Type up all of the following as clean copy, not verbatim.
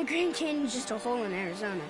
Grand Canyon's just a hole in Arizona.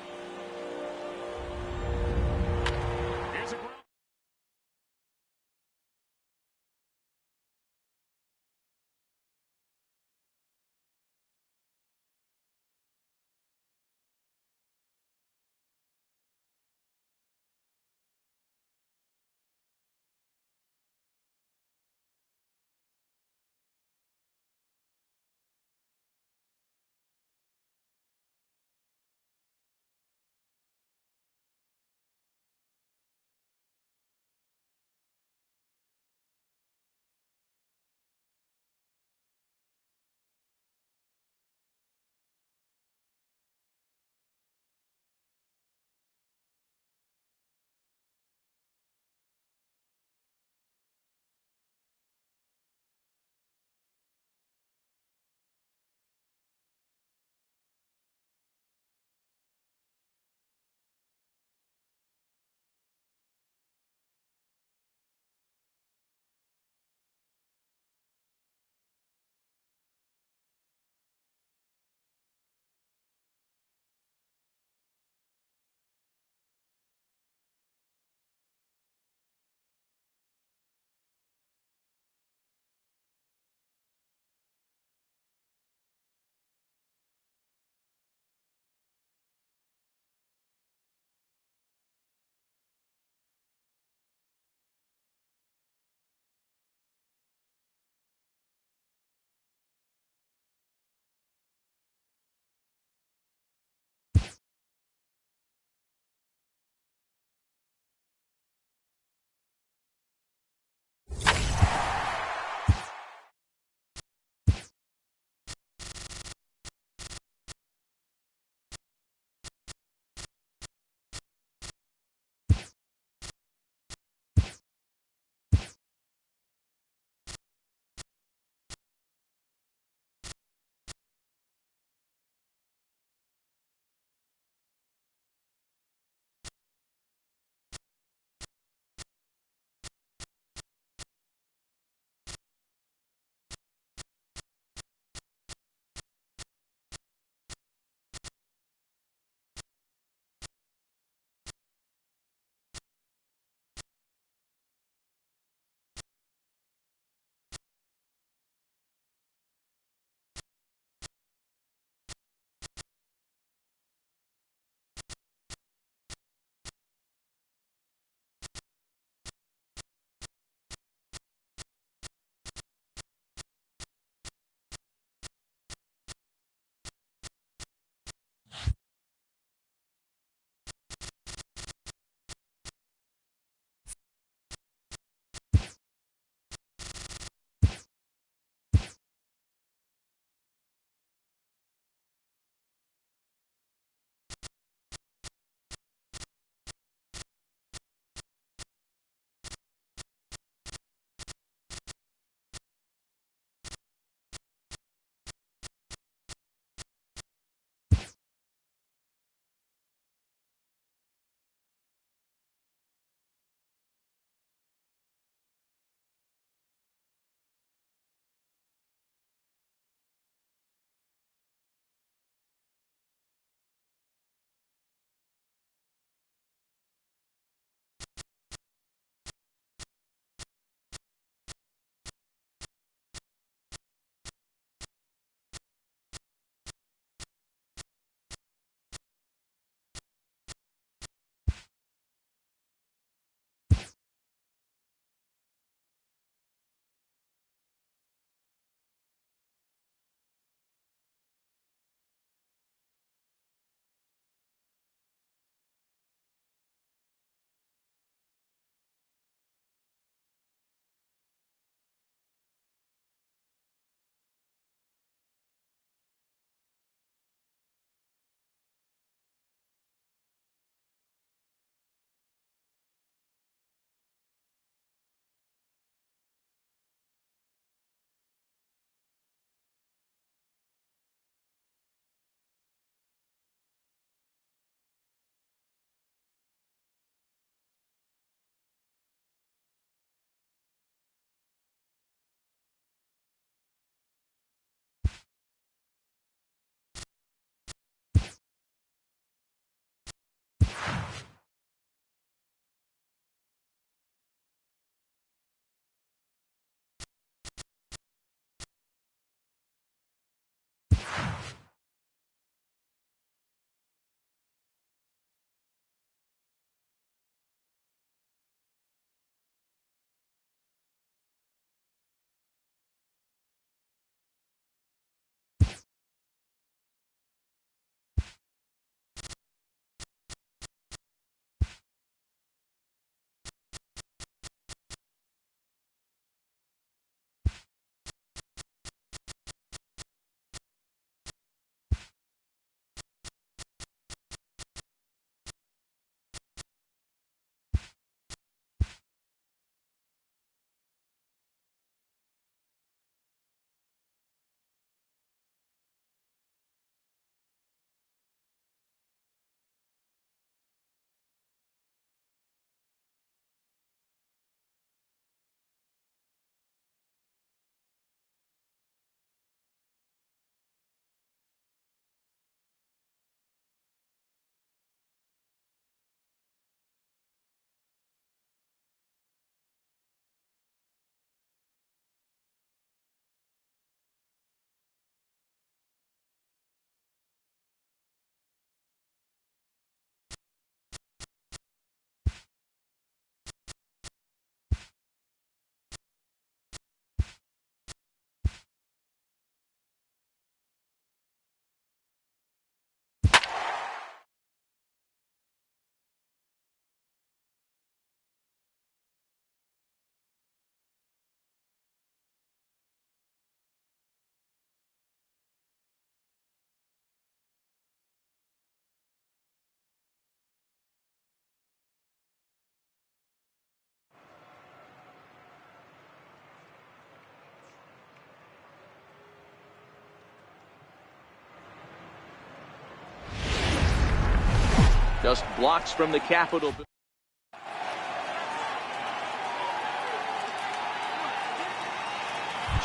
Just blocks from the Capitol.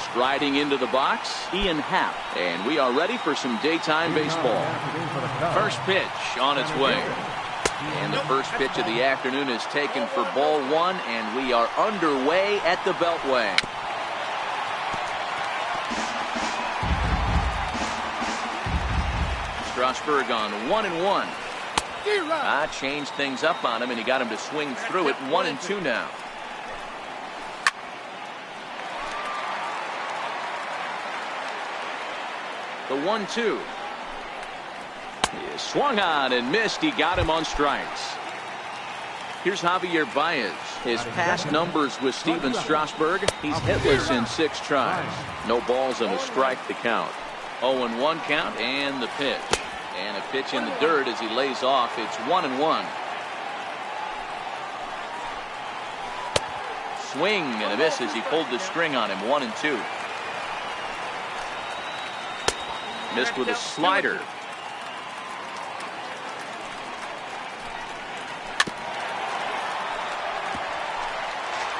Striding into the box, Ian Happ. And we are ready for some daytime baseball. First pitch on its way. And the first pitch of the afternoon is taken for ball one, and we are underway at the Beltway. Strasburg on 1-1. Changed things up on him, and he got him to swing through it. 1-2 now. The 1-2. He swung on and missed. He got him on strikes. Here's Javier Baez. His past numbers with Steven Strasburg. He's hitless in 6 tries. No balls and a strike to count. 0-1 count, and the pitch. And a pitch in the dirt as he lays off. It's 1-1. Swing and a miss as he pulled the string on him. 1-2. Missed with a slider.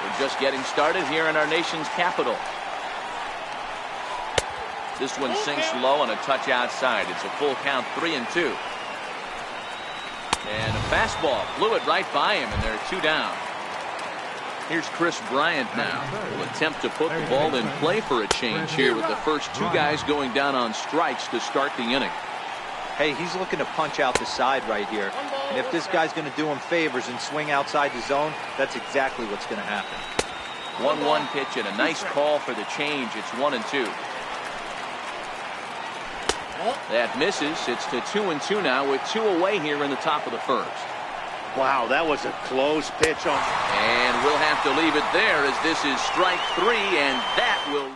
We're just getting started here in our nation's capital. This one sinks low and a touch outside. It's a full count, 3-2. And a fastball blew it right by him, and there are 2 down. Here's Chris Bryant now. Will attempt to put the ball in play for a change here with the first 2 guys going down on strikes to start the inning. Hey, he's looking to punch out the side right here. And if this guy's going to do him favors and swing outside the zone, that's exactly what's going to happen. 1-1 pitch and a nice call for the change. It's 1-2. That misses. It's to 2-2 now with 2 away here in the top of the first. Wow, that was a close pitch on. And we'll have to leave it there as this is strike 3, and that will.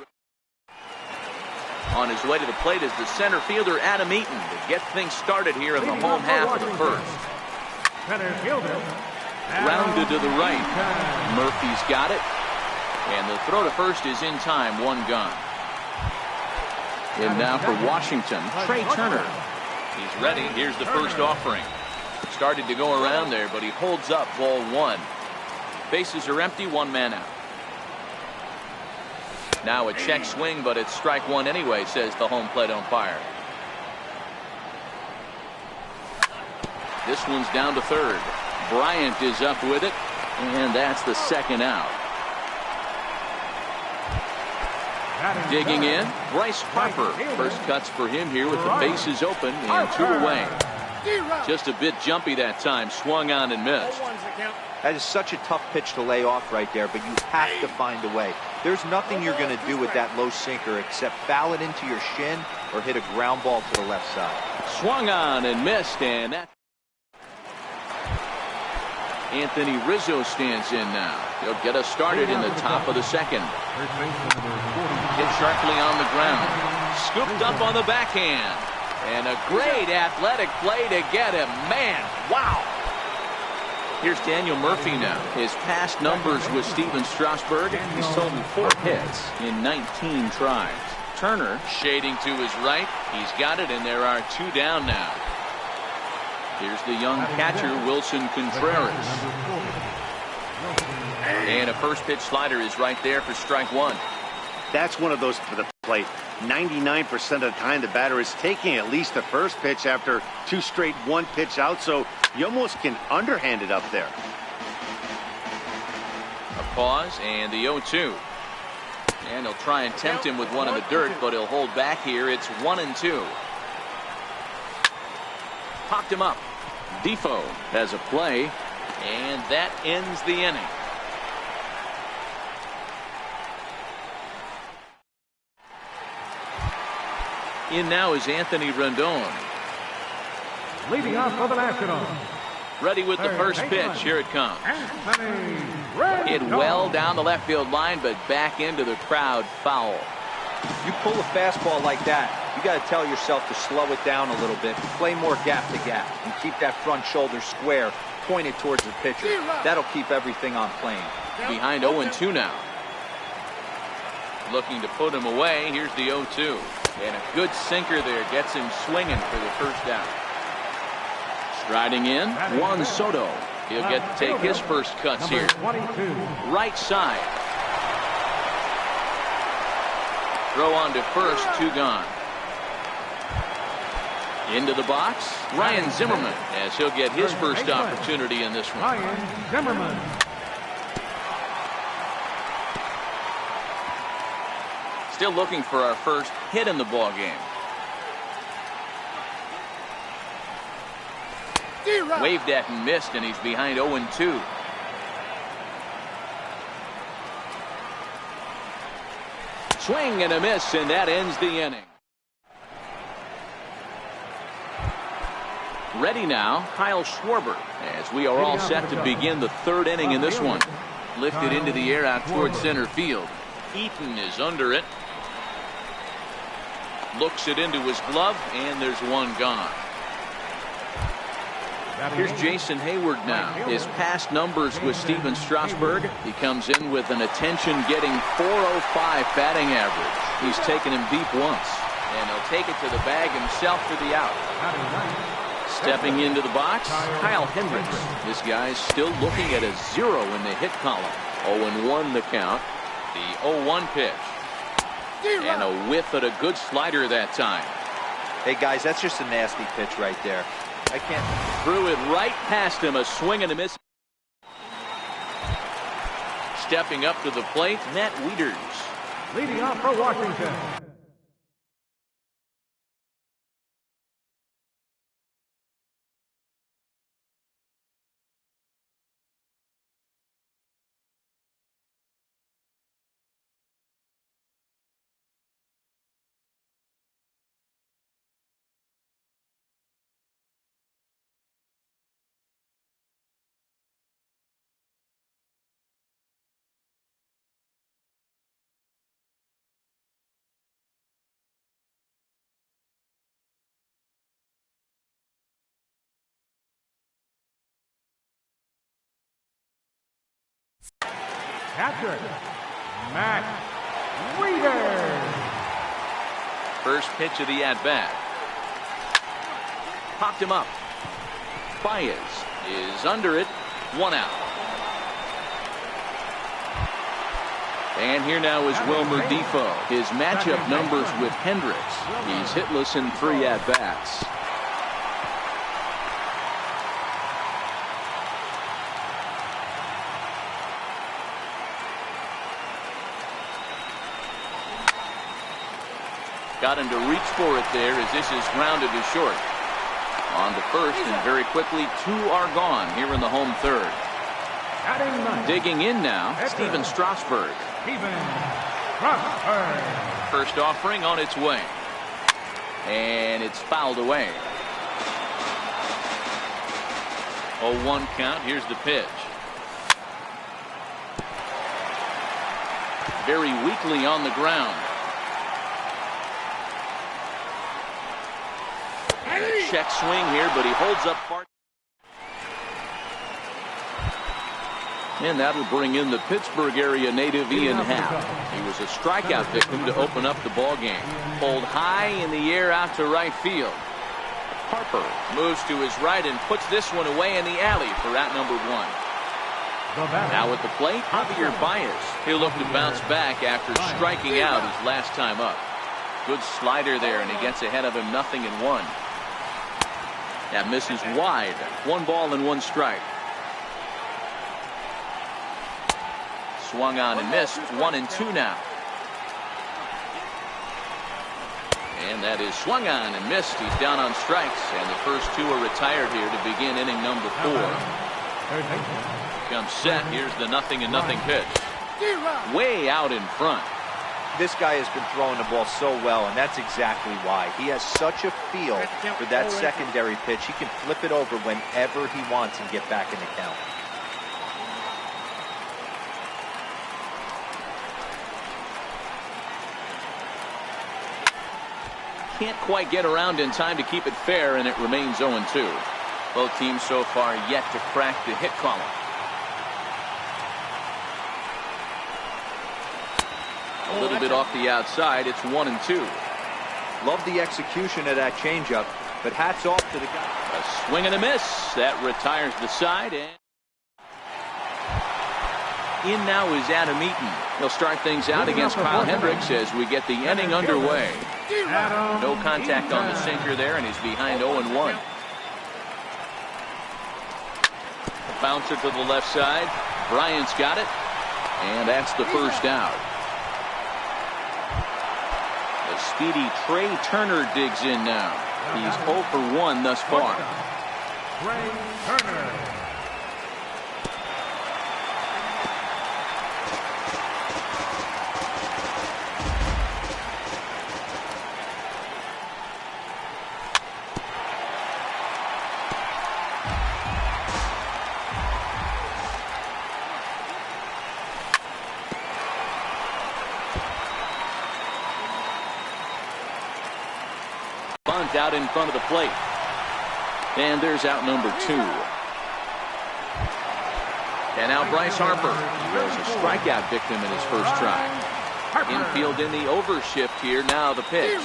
On his way to the plate is the center fielder Adam Eaton to get things started here in the home half of the first. Grounded to the right. Murphy's got it. And the throw to first is in time. 1 gone. And now for Washington, Trey Turner. He's ready. Here's the first offering. Started to go around there, but he holds up ball 1. Bases are empty, 1 man out. Now a check swing, but it's strike 1 anyway, says the home plate umpire. This one's down to third. Bryant is up with it, and that's the 2nd out. Digging in, Bryce Harper. First cuts for him here with the bases open and 2 away. Just a bit jumpy that time. Swung on and missed. That is such a tough pitch to lay off right there, but you have to find a way. There's nothing you're going to do with that low sinker except foul it into your shin or hit a ground ball to the left side. Swung on and missed, and that. Anthony Rizzo stands in now. He'll get us started in the top of the 2nd. Hit sharply on the ground. Scooped up on the backhand. And a great athletic play to get him. Man, wow. Here's Daniel Murphy now. His past numbers with Steven Strasburg. He's totaled 4 hits in 19 tries. Turner shading to his right. He's got it, and there are 2 down now. Here's the young catcher, Wilson Contreras. And a first pitch slider is right there for strike 1. That's one of those for the plate. 99% of the time the batter is taking at least the first pitch after 2 straight 1-pitch out, so you almost can underhand it up there. A pause and the 0-2. And he'll try and tempt him with one in the dirt, but he'll hold back here. It's 1-2. Popped him up. Defoe has a play, and that ends the inning. In now is Anthony Rendon. Leading off for the Nationals. Ready with the first pitch. Here it comes. Hit well down the left field line, but back into the crowd, foul. You pull a fastball like that, you got to tell yourself to slow it down a little bit, play more gap to gap, and keep that front shoulder square, pointed towards the pitcher. That'll keep everything on plane. Behind 0-2 now. Looking to put him away. Here's the 0-2. And a good sinker there gets him swinging for the first out. Riding in, Juan Soto. He'll get to take his first cuts here. 22. Right side. Throw on to first, 2 gone. Into the box, Ryan Zimmerman, as he'll get his first opportunity in this one. Ryan Zimmerman. Still looking for our first hit in the ball game. Waved at and missed, and he's behind 0-2. Swing and a miss, and that ends the inning. Ready now, Kyle Schwarber, as we are all set to begin the 3rd inning in this one. Lifted into the air out towards center field. Eaton is under it. Looks it into his glove, and there's 1 gone. Here's Jason Hayward now. His past numbers with Steven Strasburg. He comes in with an attention-getting .405 batting average. He's taken him deep once, and he'll take it to the bag himself for the out. Stepping into the box, Kyle Hendricks. This guy's still looking at a 0 in the hit column. 0-1 the count. The 0-1 pitch. And a whiff at a good slider that time. Hey, guys, that's just a nasty pitch right there. I can't. Threw it right past him. A swing and a miss. Stepping up to the plate, Matt Wieters. Leading off for Washington. Catcher, Matt Wieters. First pitch of the at-bat. Popped him up. Baez is under it. 1 out. And here now is Wilmer Defoe. His matchup numbers with Hendricks. He's hitless in 3 at-bats. Got him to reach for it there as this is grounded to short. On to first, and very quickly 2 are gone here in the home 3rd. Digging in now, Steven Strasburg. First offering on its way. And it's fouled away. 0-1 count. Here's the pitch. Very weakly on the ground. Check swing here, but he holds up part. And that'll bring in the Pittsburgh area native Ian Happ. He was a strikeout victim to open up the ball game. Pulled high in the air out to right field. Harper moves to his right and puts this one away in the alley for out number 1. Now at the plate, Javier Baez. He'll look to bounce back after striking out his last time up. Good slider there, and he gets ahead of him 0-1. That misses wide. 1 ball and 1 strike. Swung on and missed. 1-2 now. And that is swung on and missed. He's down on strikes, and the first 2 are retired here to begin inning number 4. Comes set. Here's the 0-0 pitch. Way out in front. This guy has been throwing the ball so well, and that's exactly why. He has such a feel for that secondary pitch. He can flip it over whenever he wants and get back in the count. Can't quite get around in time to keep it fair, and it remains 0-2. Both teams so far yet to crack the hit column. A little bit off the outside. It's 1-2. Love the execution of that changeup. But hats off to the guy. A swing and a miss. That retires the side. And in now is Adam Eaton. He'll start things out against Kyle Hendricks as we get the inning underway. No contact on the sinker there, and he's behind 0-1. Bouncer to the left side. Bryant's got it, and that's the first out. The speedy Trey Turner digs in now. He's 0 for 1 thus far. Trey Turner. Bunt out in front of the plate. And there's out number 2. And now Bryce Harper. He was a strikeout victim in his first try. Infield in the overshift here. Now the pitch.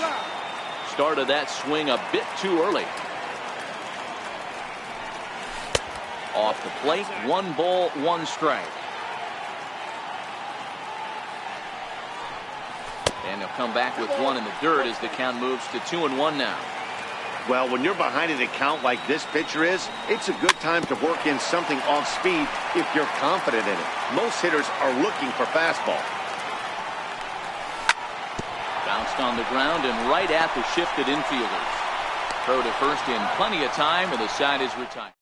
Started that swing a bit too early. Off the plate. 1 ball, 1 strike. And he'll come back with 1 in the dirt as the count moves to 2-1 now. Well, when you're behind an account like this pitcher is, it's a good time to work in something off speed if you're confident in it. Most hitters are looking for fastball. Bounced on the ground and right at the shifted infielders. Throw to first in plenty of time, and the side is retired.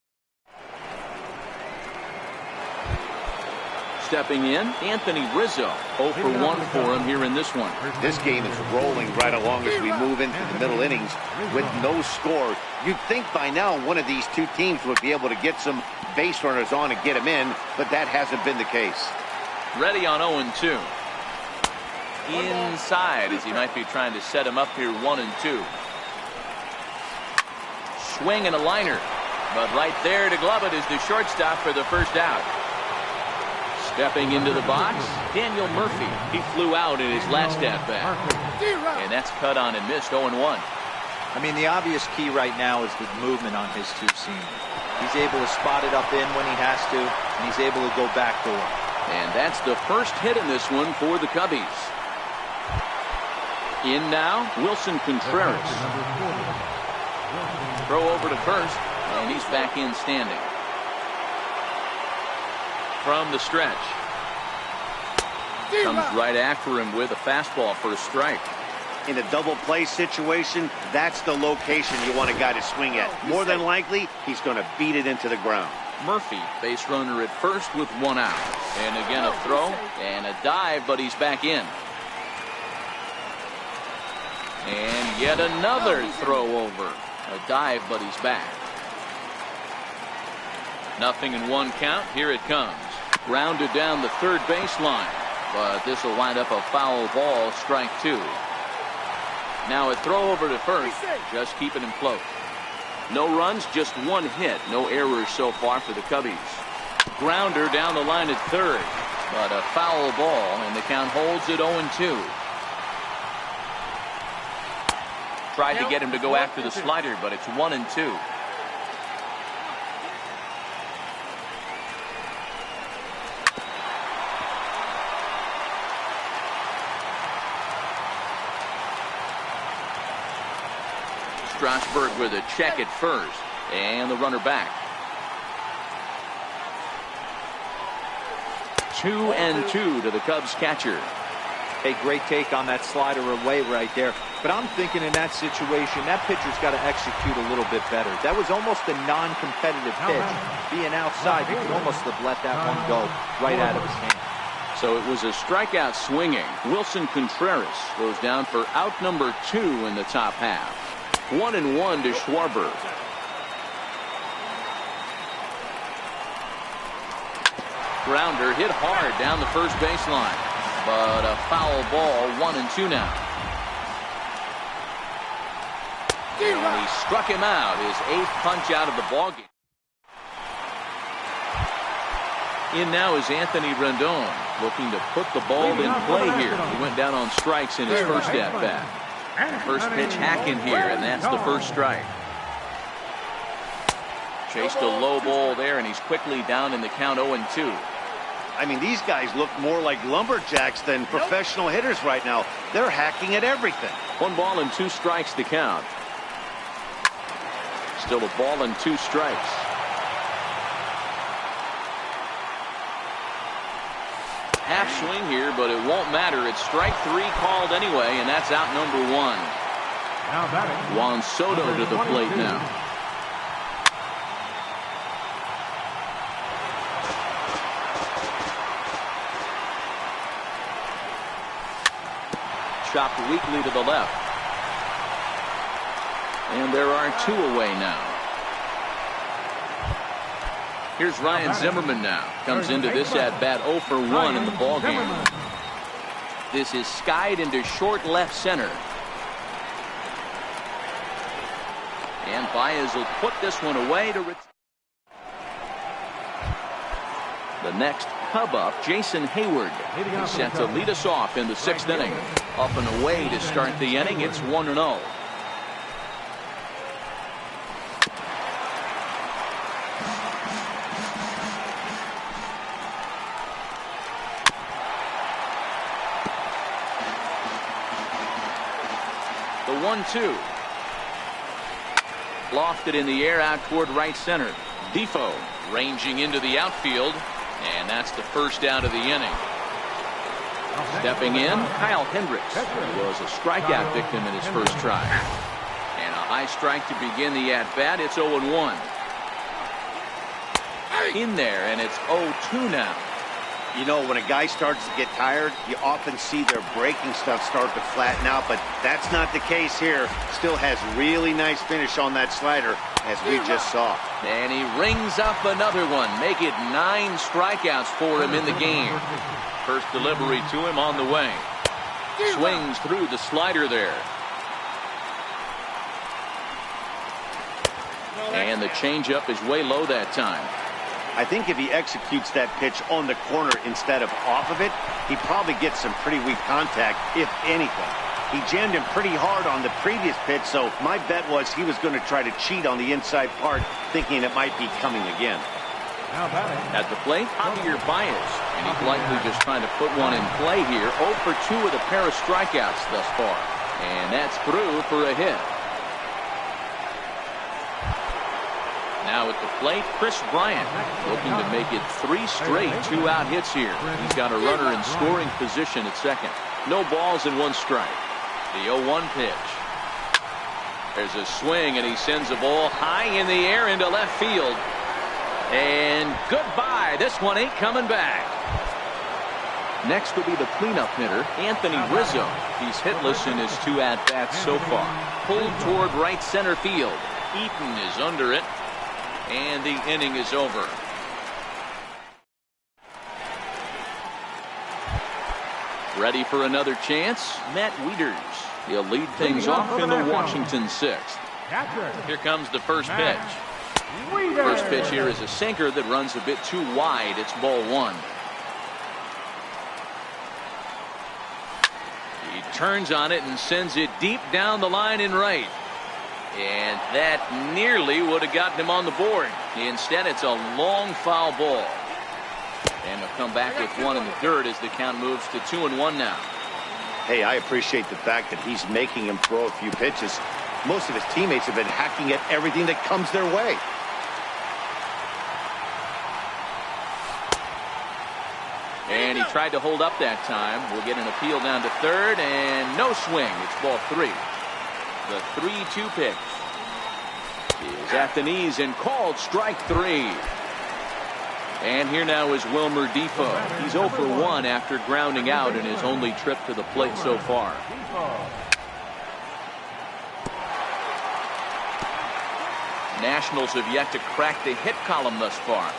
Stepping in, Anthony Rizzo. 0 for 1 for him here in this one. This game is rolling right along as we move into the middle innings with no score. You'd think by now one of these two teams would be able to get some base runners on and get them in, but that hasn't been the case. Ready on 0-2. Inside as he might be trying to set him up here 1-2. Swing and a liner. But right there to glove it is the shortstop for the first out. Stepping into the box, Daniel Murphy. He flew out in his last at-bat. And that's cut on and missed 0-1. I mean, the obvious key right now is the movement on his two-seamer. He's able to spot it up in when he has to, and he's able to go backdoor. And that's the first hit in this one for the Cubbies. In now, Wilson Contreras. Throw over to first, and he's back in standing. From the stretch. Comes right after him with a fastball for a strike. In a double play situation, that's the location you want a guy to swing at. More than likely, he's going to beat it into the ground. Murphy, base runner at first with 1 out. And again a throw and a dive, but he's back in. And yet another throw over. A dive, but he's back. 0-1 count. Here it comes. Grounded down the third baseline, but this will wind up a foul ball, strike 2. Now a throw over to first, just keeping him float. No runs, just 1 hit. No errors so far for the Cubbies. Grounder down the line at third, but a foul ball, and the count holds at 0-2. Tried to get him to go after the slider, but it's 1-2. Strasburg with a check at first, and the runner back. 2-2 to the Cubs catcher. Hey, great take on that slider away right there. But I'm thinking in that situation, that pitcher's got to execute a little bit better. That was almost a non-competitive pitch. Being outside, you can almost have let that one go right out of his hand. So it was a strikeout swinging. Wilson Contreras goes down for out number 2 in the top half. 1-1 to Schwarber. Grounder hit hard down the first baseline, but a foul ball. 1-2 now. And he struck him out, his 8th punch out of the ballgame. In now is Anthony Rendon, looking to put the ball in play here. He went down on strikes in his first at-bat. First pitch hack in here, and that's the first strike. Chased a low ball there, and he's quickly down in the count 0-2. I mean, these guys look more like lumberjacks than professional hitters right now. They're hacking at everything. 1 ball and 2 strikes to count. Still a ball and 2 strikes. Half swing here, but it won't matter. It's strike 3 called anyway, and that's out number 1. Now batting, Juan Soto to the plate now. Chopped weakly to the left. And there are 2 away now. Here's Ryan Zimmerman now. Comes into this at bat 0 for 1 in the ballgame. This is skied into short left center. And Baez will put this one away to the next Cub up, Jason Hayward. He's set to lead us off in the 6th inning. Up and away to start the inning. It's 1-0. The 1-2. Lofted in the air out toward right center. Defoe ranging into the outfield, and that's the first out of the inning. Stepping in, Kyle Hendricks, who was a strikeout victim in his first try. And a high strike to begin the at-bat. It's 0-1. In there, and it's 0-2 now. You know, when a guy starts to get tired, you often see their breaking stuff start to flatten out, but that's not the case here. Still has really nice finish on that slider, as we just saw. And he rings up another one. Make it 9 strikeouts for him in the game. First delivery to him on the way. Swings through the slider there. And the changeup is way low that time. I think if he executes that pitch on the corner instead of off of it, he probably gets some pretty weak contact, if anything. He jammed him pretty hard on the previous pitch, so my bet was he was going to try to cheat on the inside part, thinking it might be coming again. At the plate, Javier Baez, and he's likely just trying to put one in play here. 0 for 2 with a pair of strikeouts thus far, and that's through for a hit. Now at the plate, Chris Bryant looking to make it 3 straight 2-out hits here. He's got a runner in scoring position at second. No balls and 1 strike. The 0-1 pitch. There's a swing, and he sends a ball high in the air into left field. And goodbye. This one ain't coming back. Next will be the cleanup hitter, Anthony Rizzo. He's hitless in his 2 at-bats so far. Pulled toward right center field. Eaton is under it. And the inning is over. Ready for another chance? Matt Wieters. He'll lead things off in the Washington 6th. Here comes the first pitch. First pitch here is a sinker that runs a bit too wide. It's ball 1. He turns on it and sends it deep down the line in right. And that nearly would have gotten him on the board. Instead, it's a long foul ball. And he'll come back with 1 in the 3rd as the count moves to 2-1 now. Hey, I appreciate the fact that he's making him throw a few pitches. Most of his teammates have been hacking at everything that comes their way. And he tried to hold up that time. We'll get an appeal down to 3rd, and no swing. It's ball 3. The 3-2 pitch is at the knees and called strike 3. And here now is Wilmer Defoe. He's 0 for 1 after grounding out in his only trip to the plate so far. Nationals have yet to crack the hit column thus far.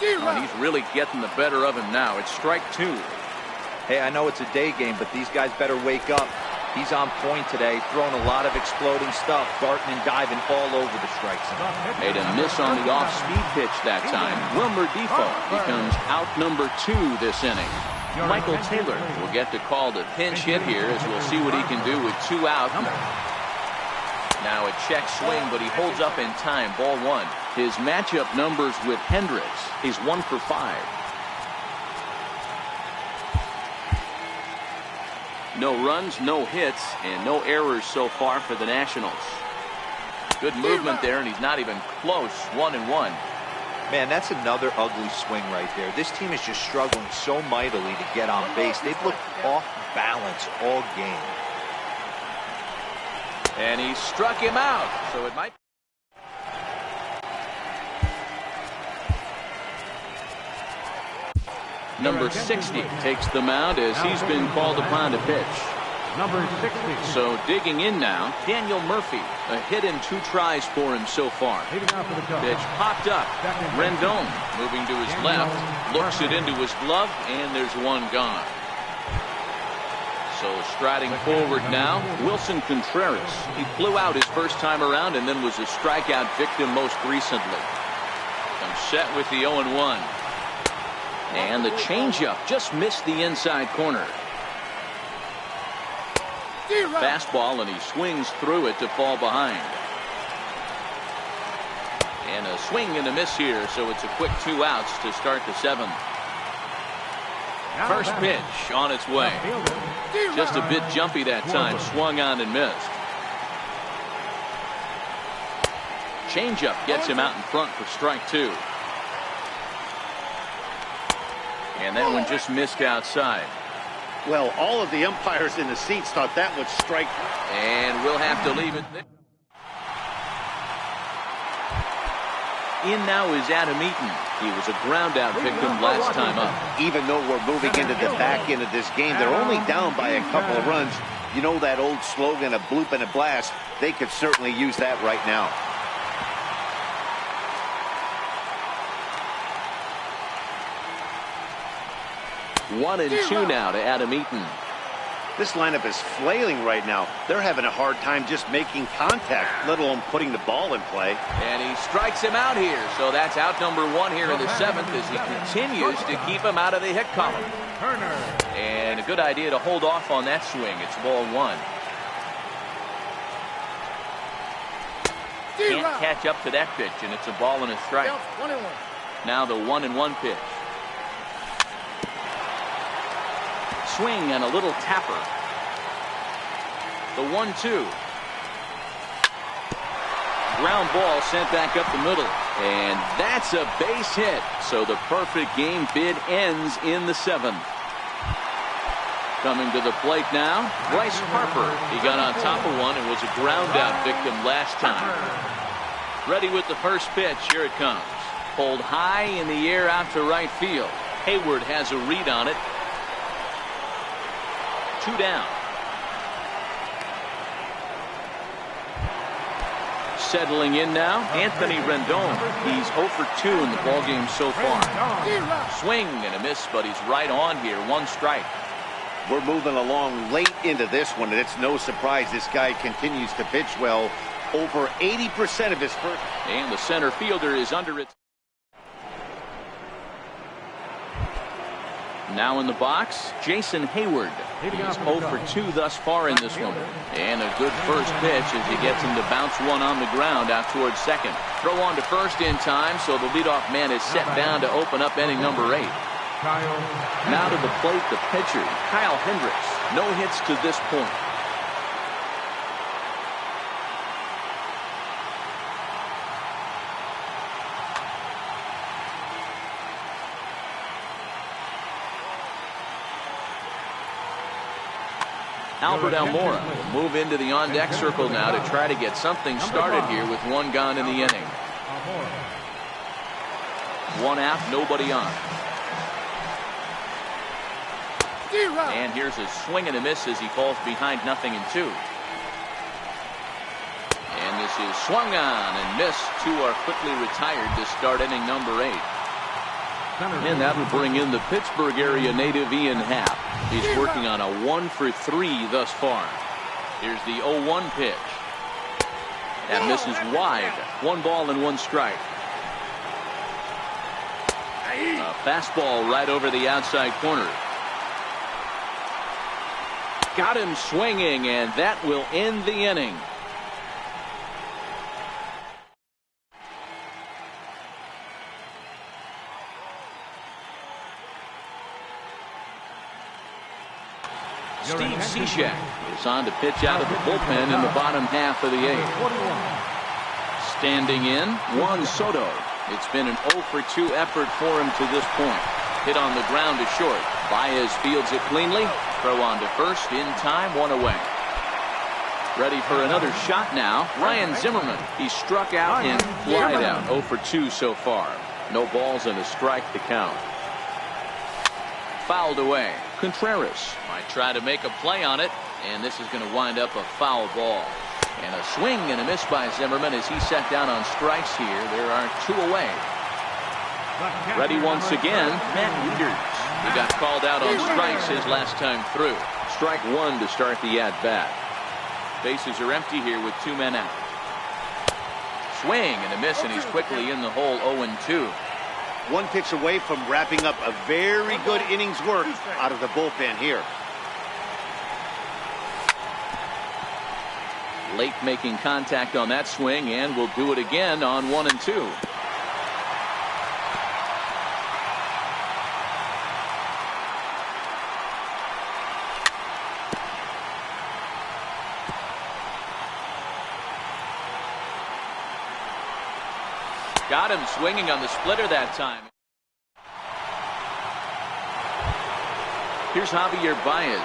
Oh, he's really getting the better of him now. It's strike 2. Hey, I know it's a day game, but these guys better wake up. He's on point today, throwing a lot of exploding stuff, darting and diving all over the strike zone. Made a miss on the off-speed pitch that time. Wilmer Defoe becomes out number 2 this inning. Michael Taylor will get to call the pinch hit here, as we'll see what he can do with 2 out. Now a check swing, but he holds up in time. Ball one. His matchup numbers with Hendricks is 1 for 5. No runs, no hits, and no errors so far for the Nationals. Good movement there, and he's not even close. 1-1. Man, that's another ugly swing right there. This team is just struggling so mightily to get on base. They've looked off balance all game. And he struck him out, so it might. Number 60 takes the mound as he's been called upon to pitch. Number 60. So digging in now, Daniel Murphy. A hit in 2 tries for him so far. Pitch popped up. Rendon moving to his left, looks it into his glove, and there's one gone. So striding forward now, Wilson Contreras. He flew out his first time around and then was a strikeout victim most recently. I'm set with the 0-1. And the changeup just missed the inside corner. Fastball, and he swings through it to fall behind. And a swing and a miss here, so it's a quick 2 outs to start the 7th. First pitch on its way. Just a bit jumpy that time, swung on and missed. Changeup gets him out in front for strike 2. And that one just missed outside. Well, all of the umpires in the seats thought that would strike. And we'll have to leave it there. In now is Adam Eaton. He was a ground out victim last time up. Even though we're moving into the back end of this game, they're only down by a couple of runs. You know that old slogan, a bloop and a blast? They could certainly use that right now. One and two now to Adam Eaton. This lineup is flailing right now. They're having a hard time just making contact, let alone putting the ball in play. And he strikes him out here. So that's out number 1 here in the 7th as he continues to keep him out of the hit column. And a good idea to hold off on that swing. It's ball 1. Can't catch up to that pitch, and it's a ball and a strike. Now the 1-1 pitch. Swing and a little tapper. The 1-2. Ground ball sent back up the middle. And that's a base hit. So the perfect game bid ends in the 7th. Coming to the plate now, Bryce Harper. He got on top of one and was a ground out victim last time. Ready with the first pitch. Here it comes. Pulled high in the air out to right field. Hayward has a read on it. 2 down. Settling in now, Anthony Rendon. He's 0 for 2 in the ballgame so far. Swing and a miss, but he's right on here. 1 strike. We're moving along late into this one, and it's no surprise this guy continues to pitch well. Over 80% of his first. And the center fielder is under it. Now in the box, Jason Hayward. He's 0 for 2 thus far in this one. And a good first pitch as he gets him to bounce one on the ground out towards second. Throw on to first in time, so the leadoff man is set down to open up inning number 8. Now to the plate, the pitcher, Kyle Hendricks. No hits to this point. Albert Almora will move into the on-deck circle now to try to get something started here with 1 gone in the inning. 1 out, nobody on. And here's a swing and a miss as he falls behind 0-2. And this is swung on and missed. 2 are quickly retired to start inning number 8. And that will bring in the Pittsburgh area native Ian Happ. He's working on a 1 for 3 thus far. Here's the 0-1 pitch. That misses wide. 1 ball and 1 strike. A fastball right over the outside corner. Got him swinging, and that will end the inning. Steve Cishek is on to pitch out of the bullpen in the bottom half of the eighth. Standing in, Juan Soto. It's been an 0 for 2 effort for him to this point. Hit on the ground to short. Baez fields it cleanly. Throw on to first in time, 1 away. Ready for another shot now. Ryan Zimmerman. He struck out and flied out. 0 for 2 so far. No balls and a strike to count. Fouled away. Contreras might try to make a play on it, and this is going to wind up a foul ball. And a swing and a miss by Zimmerman as he sat down on strikes here. There are 2 away. Ready once again, Matt Wieters. He got called out on strikes his last time through. Strike 1 to start the at-bat. Bases are empty here with 2 men out. Swing and a miss, and he's quickly in the hole, 0-2. 1 pitch away from wrapping up a very good innings work out of the bullpen here. Late making contact on that swing, and will do it again on 1-2. Got him swinging on the splitter that time. Here's Javier Baez.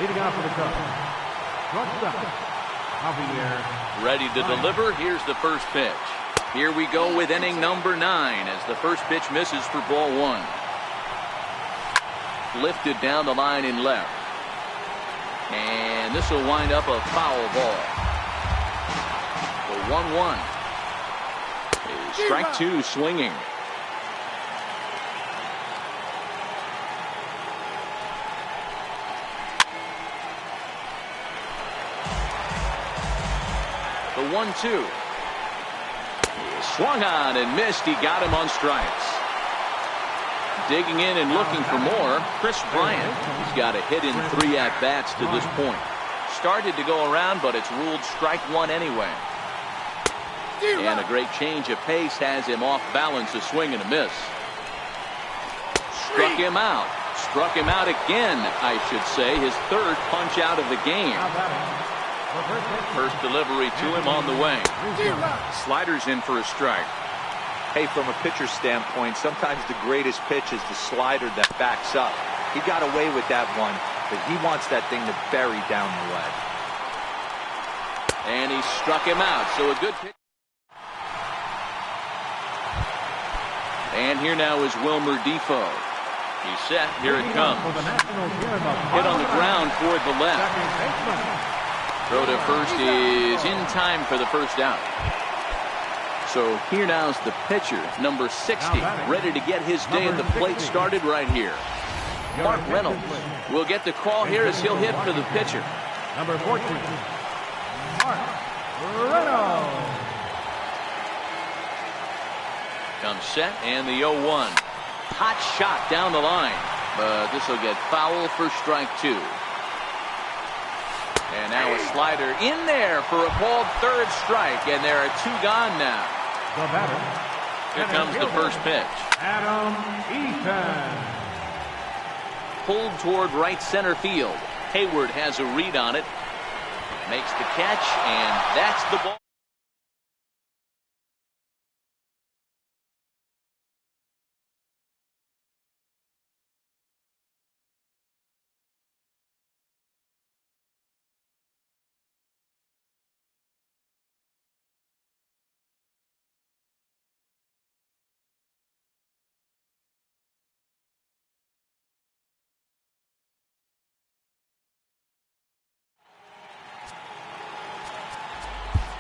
Leading off for the Cubs. Javier. Ready to deliver. Here's the first pitch. Here we go with inning number 9 as the first pitch misses for ball 1. Lifted down the line in left. And this will wind up a foul ball. The 1-1. Strike 2 swinging. The 1-2. Swung on and missed. He got him on strikes. Digging in and looking for more, Chris Bryant. He's got a hit in 3 at-bats to this point. Started to go around, but it's ruled strike 1 anyway. And a great change of pace has him off balance, a swing and a miss. Struck him out. Struck him out again, I should say. His 3rd punch out of the game. First delivery to him on the way. Sliders in for a strike. Hey, from a pitcher's standpoint, sometimes the greatest pitch is the slider that backs up. He got away with that one, but he wants that thing to bury down the leg. And he struck him out, so a good pitch. And here now is Wilmer Defoe. He's set. Here it comes. Hit on the ground toward the left. Throw to first is in time for the first out. So here now's the pitcher, number 60, ready to get his day at the plate started right here. Mark Reynolds will get the call here as he'll hit for the pitcher. Number 14, Mark Reynolds. Comes set and the 0-1. Hot shot down the line, but this will get foul for strike 2. And now a slider in there for a called 3rd strike, and there are 2 gone now. The batter. Here comes the first pitch. Adam Eaton. Pulled toward right center field. Hayward has a read on it. Makes the catch, and that's the ball.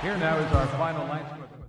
Here now is our final line score.